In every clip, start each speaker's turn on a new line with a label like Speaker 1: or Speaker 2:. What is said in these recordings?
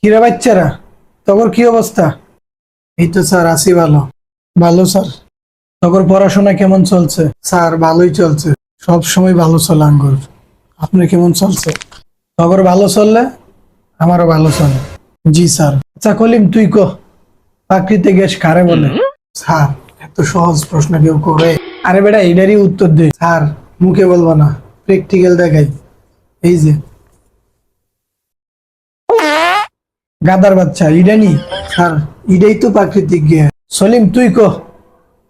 Speaker 1: কিরে বাচ্চারা, তগর কি অবস্থা? এই তো স্যার, আছি ভালো। ভালো স্যার। তগর পড়াশোনা কেমন চলছে? স্যার ভালোই চলছে, সব সময় ভালো চলে আঙ্গুর। আপনার কেমন চলছে? তগর ভালো চললে আমারও ভালো চলে। জি স্যার। আচ্ছা কলিম, তুই প্রাকৃতিক গ্যাস কারে বলে? স্যার, এত সহজ প্রশ্ন কেউ করে? আরে বেটা, এটারই উত্তর দে স্যার। মুখে বলবো না, প্র্যাকটিক্যাল দেখাই। এই যে গাদার বাচ্চা, ইডানি। স্যার, ইডাই তো প্রাকৃতিক গ্যাস। সলিম, তুই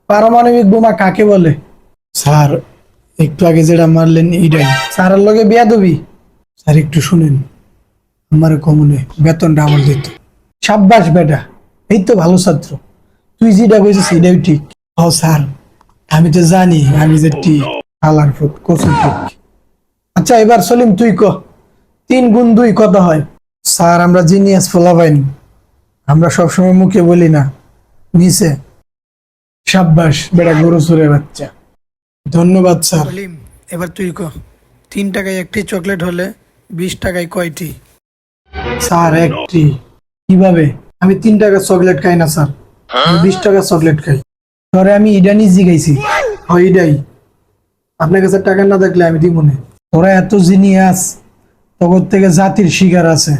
Speaker 1: পারমাণবিক বোমা কাকে বলে? স্যার, একটু আগে যেটা মারলেন ইডাই। স্যারের লগে বেয়াদবি? স্যার একটু শুনেন, আমার কমনে বেতন ডাবল দিত। সাব্বাস বেটা, এই তো ভালো ছাত্র। তুই যেটা কইছিস এটাই ঠিক। ও স্যার, আমি তো জানি আমি যে ঠিক। আলার ফুট কসুর ঠিক। আচ্ছা এবার সলিম তুই 3 গুণ 2 কত হয়? স্যার, আমরা জিনিয়াস ফলাবাইন, আমরা সবসময় মুখে বলি না, নিচে। সাব্বাস বেটা, গরু চুরের বাচ্চা। ধন্যবাদ স্যার। সলিম, এবার তুই 3 টাকায় একটি চকলেট হলে 20 টাকায় কয়টি? স্যার, একটি। কিভাবে? আমি 3 টাকার চকলেট খাই না স্যার, আমি 20 টাকার চকলেট খাই। ধরে আমি ইডানি জিগাইছি। হয় ইডাই। আপনার কাছে টাকা না থাকলে আমি দিব না। তোরা এত জিনিয়াস, তখন থেকে জাতির শিকার আছে।